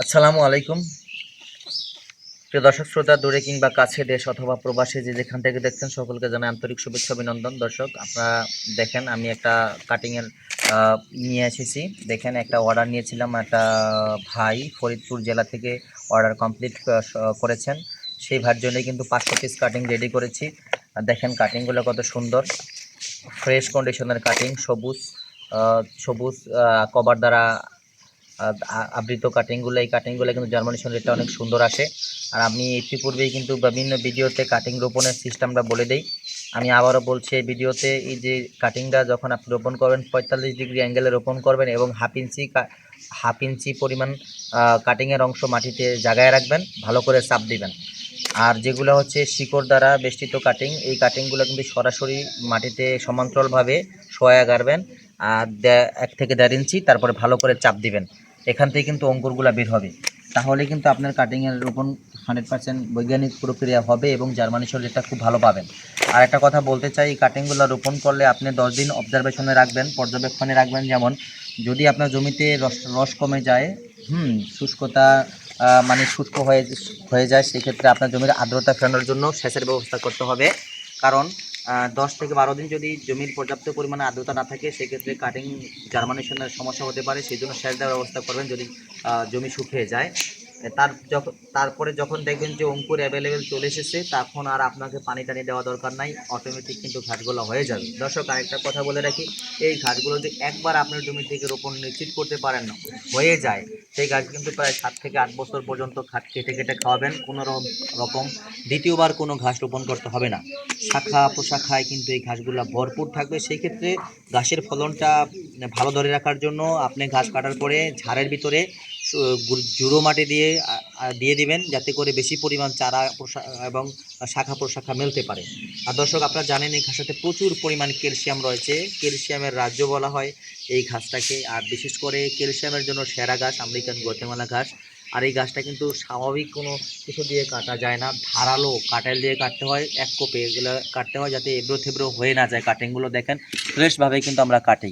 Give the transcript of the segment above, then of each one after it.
আসসালামু আলাইকুম প্রিয় দর্শক শ্রোতা, দূরে কিংবা কাছে, দেশ অথবা প্রবাসে যে যেখান থেকে দেখছেন সকলকে জানাই আন্তরিক শুভেচ্ছা অভিনন্দন। দর্শক, আপনারা দেখেন আমি একটা কাটিংয়ের নিয়ে এসেছি। দেখেন, একটা অর্ডার নিয়েছিলাম, একটা ভাই ফরিদপুর জেলা থেকে অর্ডার কমপ্লিট করেছেন। সেই ভাইয়ের জন্যই কিন্তু 500 পিস কাটিং রেডি করেছি। দেখেন কাটিংগুলো কত সুন্দর, ফ্রেশ কন্ডিশনের কাটিং, সবুজ সবুজ কভার দ্বারা আবৃত কাটিংগুলো। এই কাটিংগুলো কিন্তু জার্মানিশন রেটটা অনেক সুন্দর আসে। আর আমি ইতিপূর্বেই কিন্তু বিভিন্ন ভিডিওতে কাটিং রোপণের সিস্টেমটা বলে দিই। আমি আবারও বলছি এই ভিডিওতে, এই যে কাটিংটা যখন আপনি রোপণ করবেন 45 ডিগ্রি অ্যাঙ্গেলে রোপণ করবেন এবং হাফ ইঞ্চি পরিমাণ কাটিংয়ের অংশ মাটিতে জায়গায় রাখবেন, ভালো করে চাপ দিবেন। আর যেগুলো হচ্ছে শিকড় দ্বারা বেষ্টিত কাটিং, এই কাটিংগুলো কিন্তু সরাসরি মাটিতে সমান্তরালভাবে শোয়া গাড়বেন। আর 1 থেকে 1.5 ইঞ্চি, তারপরে ভালো করে চাপ দিবেন। এখান থেকে কিন্তু অঙ্কুরগুলো বের হবে। তাহলে কিন্তু আপনার কাটিংয়ের রোপণ 100% বৈজ্ঞানিক প্রক্রিয়া হবে এবং জার্মানিশন রেটটা খুব ভালো পাবেন। আর একটা কথা বলতে চাই, এই কাটিংগুলো রোপণ করলে আপনি 10 দিন অবজারভেশনে রাখবেন, পর্যবেক্ষণে রাখবেন। যেমন যদি আপনার জমিতে রস কমে যায়, শুষ্কতা মানে শুষ্ক হয়ে যায়, সেক্ষেত্রে আপনার জমির আর্দ্রতা ফেরানোর জন্য সেচের ব্যবস্থা করতে হবে। কারণ 10 থেকে 12 দিন যদি জমির পর্যাপ্ত পরিমাণে আর্দ্রতা না থাকে, সেক্ষেত্রে কাটিং জার্মানেশনের সমস্যা হতে পারে। সেই জন্য সেচ দেওয়ার ব্যবস্থা করবেন যদি জমি শুকিয়ে যায়। তারপরে যখন দেখবেন যে অঙ্কুর অ্যাভেলেবেল চলে এসেছে, তখন আর আপনাকে পানি টানি দেওয়া দরকার নাই, অটোমেটিক কিন্তু ঘাসগুলো হয়ে যাবে। দর্শক, আরেকটা কথা বলে রাখি, এই ঘাসগুলো যদি একবার আপনার জমি থেকে রোপণ নিশ্চিত করতে পারেন না, হয়ে যায়, সেই গাছ কিন্তু প্রায় 7 থেকে 8 বছর পর্যন্ত কেটে কেটে খাওয়াবেন, কোনো রকম দ্বিতীয়বার কোনো ঘাস রোপণ করতে হবে না। শাখা প্রশাখায় কিন্তু এই ঘাসগুলো ভরপুর থাকবে। সেই ক্ষেত্রে ঘাসের ফলনটা ভালো ধরে রাখার জন্য আপনি ঘাস কাটার পরে ঝাড়ের ভিতরে জুড়ো মাটি দিয়ে দিবেন, যাতে করে বেশি পরিমাণ চারা এবং শাখা প্রশাখা মেলতে পারে। আর দর্শক, আপনারা জানেন এই ঘাসটাতে প্রচুর পরিমাণ ক্যালসিয়াম রয়েছে, ক্যালসিয়ামের রাজ্য বলা হয় এই ঘাসটাকে। আর বিশেষ করে ক্যালসিয়ামের জন্য সেরা ঘাস আমেরিকান গুয়াতেমালা ঘাস। আর এই গাছটা কিন্তু স্বাভাবিক কোনো কিছু দিয়ে কাটা যায় না, ধারালো কাটাল দিয়ে কাটতে হয়, এক কোপে এগুলো কাটতে হয়, যাতে এবড়ো থেবড়ো হয়ে না যায়। কাটিংগুলো দেখেন ফ্রেশভাবে কিন্তু আমরা কাটি,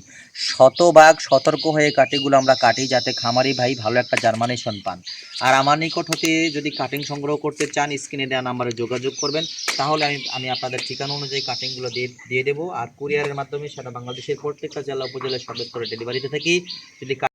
শতভাগ সতর্ক হয়ে কাটিংগুলো আমরা কাটি, যাতে খামারি ভাই ভালো একটা জার্মানেশন পান। আর আমার নিকট হতে যদি কাটিং সংগ্রহ করতে চান, স্ক্রিনে দেওয়া নাম্বারে যোগাযোগ করবেন, তাহলে আমি আপনাদের ঠিকানা অনুযায়ী কাটিংগুলো দিয়ে দেবো। আর কুরিয়ারের মাধ্যমে সারা বাংলাদেশের প্রত্যেকটা জেলা উপজেলায় সর্বোচ্চ করে ডেলিভারিতে থাকি। যদি